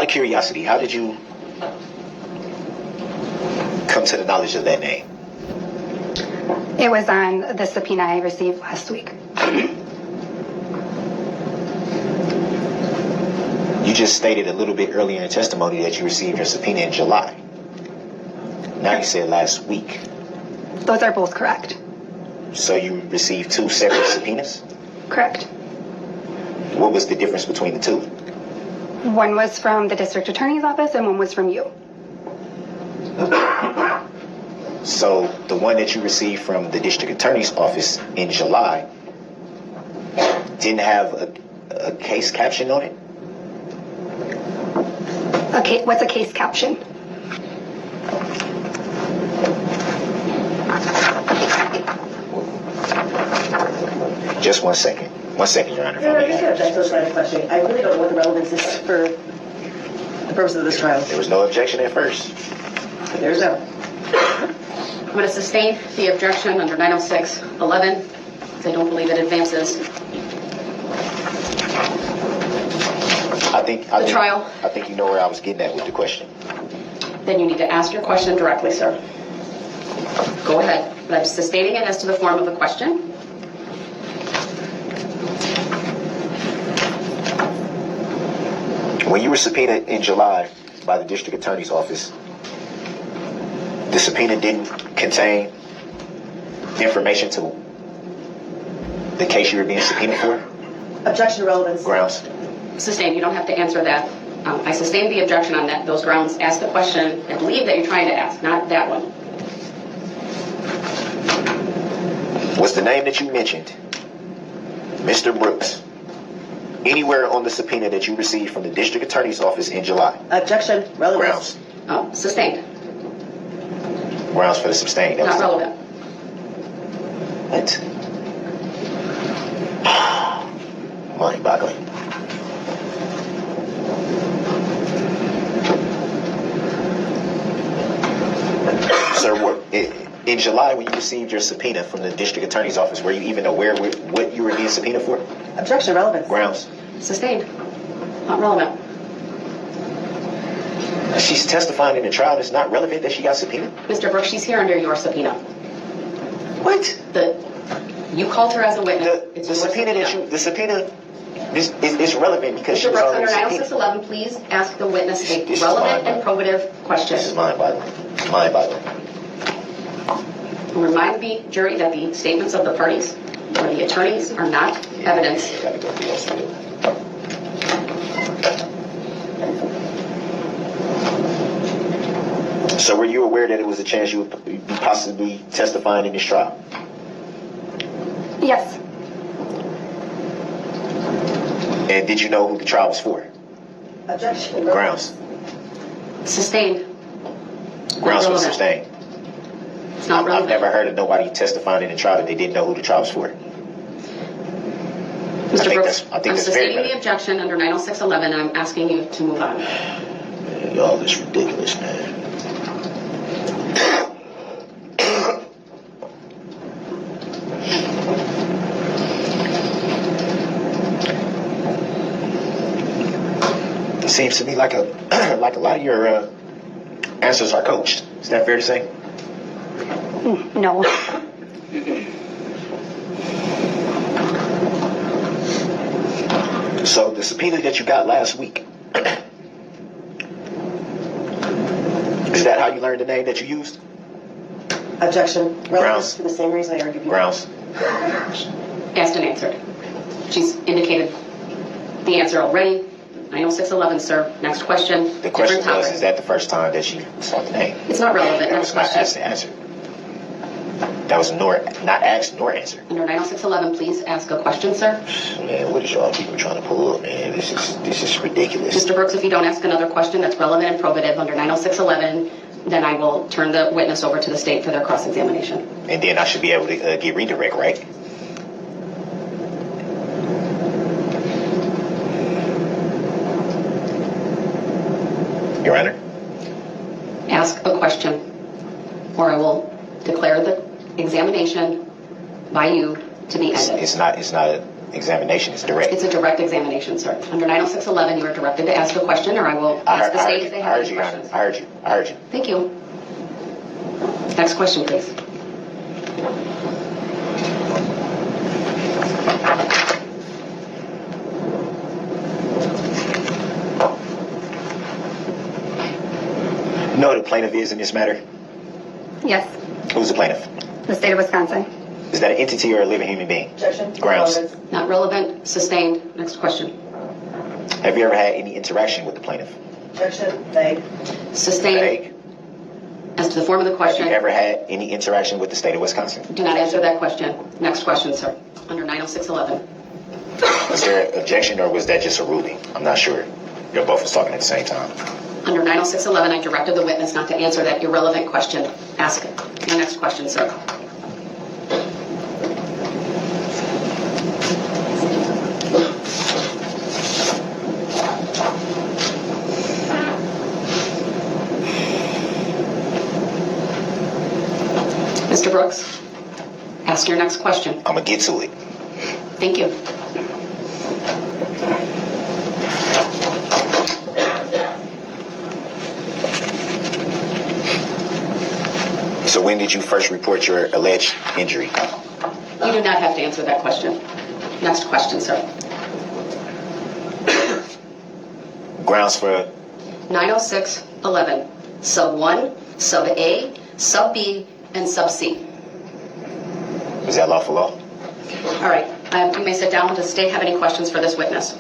out of curiosity, how did you come to the knowledge of that name? It was on the subpoena I received last week. You just stated a little bit earlier in testimony that you received your subpoena in July. Now you said last week. Those are both correct. So you received two separate subpoenas? Correct. What was the difference between the two? One was from the district attorney's office and one was from you. So the one that you received from the district attorney's office in July didn't have a case caption on it? Okay, what's a case caption? Just 1 second. 1 second, Your Honor. Your Honor, just to object to this line of questioning. I really don't know what the relevance is for the purpose of this trial. There was no objection at first. There's no. I'm going to sustain the objection under 906.11, because I don't believe it advances the trial. I think you know where I was getting at with the question. Then you need to ask your question directly, sir. Go ahead. But I'm sustaining it as to the form of the question. When you were subpoenaed in July by the district attorney's office, the subpoena didn't contain information to the case you were being subpoenaed for? Objection, relevance. Grounds? Sustained. You don't have to answer that. I sustained the objection on those grounds. Ask the question I believe that you're trying to ask, not that one. Was the name that you mentioned, Mr. Brooks, anywhere on the subpoena that you received from the district attorney's office in July? Objection, relevance. Grounds? Sustained. Grounds for the sustained. Not relevant. What? Mind-boggling. Sir, in July when you received your subpoena from the district attorney's office, were you even aware what you were being subpoenaed for? Objection, relevance. Grounds? Sustained. Not relevant. She's testifying in the trial. It's not relevant that she got subpoenaed? Mr. Brooks, she's here under your subpoena. What? You called her as a witness. The subpoena is relevant because she Mr. was Brooks, already under subpoenaed. 906.11, please ask the witness a This is relevant and mind-boggling. probative question. This is mind-boggling. Mind-boggling. Remind the jury that the statements of the parties or the attorneys are not evidence. Gotta go through this field. So were you aware that it was a chance you would be possibly testifying in this trial? Yes. And did you know who the trial was for? Objection, Grounds. Sustained. Grounds for relevant. sustained. It's not I've relevant. never heard of nobody testifying in the trial that they didn't know who the trial was for. Mr. think Brooks, I think I'm that's very sustaining the relevant. objection under 906.11, and I'm asking you to move on. Man, y'all, this is ridiculous, man. It seems to me like a lot of your answers are coached. Is that fair to say? No. So the subpoena that you got last week, is that how you learned the name that you used? Objection, Grounds. relevance for the same reason I argued before. Grounds. Asked and answered. She's indicated the answer already. 906.11, sir. Next question. The question Different was, topic. is that the first time that she saw the name? It's not relevant. That Next was not asked question. and answered. That was not asked nor answered. Under 906.11, please ask a question, sir. Man, what is y'all people trying to pull up, man? This is ridiculous. Mr. Brooks, if you don't ask another question that's relevant and probative under 906.11, then I will turn the witness over to the state for their cross-examination. And then I should be able to get redirect, right? Your Honor? Ask a question, or I will declare the examination by you to be ended. It's not examination is direct. It's a direct examination, sir. Under 906.11, you are directed to ask a question, or I will ask the state if they have any questions. I heard you. Thank you. Next question, please. You know who the plaintiff is in this matter? Yes, Who's the plaintiff? the state of Wisconsin. Is that an entity or a living human being? Objection. Grounds. Relevance. Not relevant, sustained. Next question. Have you ever had any interaction with the plaintiff? Objection. Vague. Sustained. Vague. As to the form of the Have question, you ever had any interaction with the state of Wisconsin? do not answer that question. Next question, sir. Under 906.11. Was there an objection or was that just a ruling? I'm not sure. You're both was talking at the same time. Under 906.11, I directed the witness not to answer that irrelevant question. Ask your next question, sir. Mr. Brooks, ask your next question. I'm going to get to it. Thank you. So when did you first report your alleged injury? You do not have to answer that question. Next question, sir. Grounds for 906.11, sub 1, sub A, sub B, and sub C. is that lawful law? All right, you may sit down. Does the state have any questions for this witness?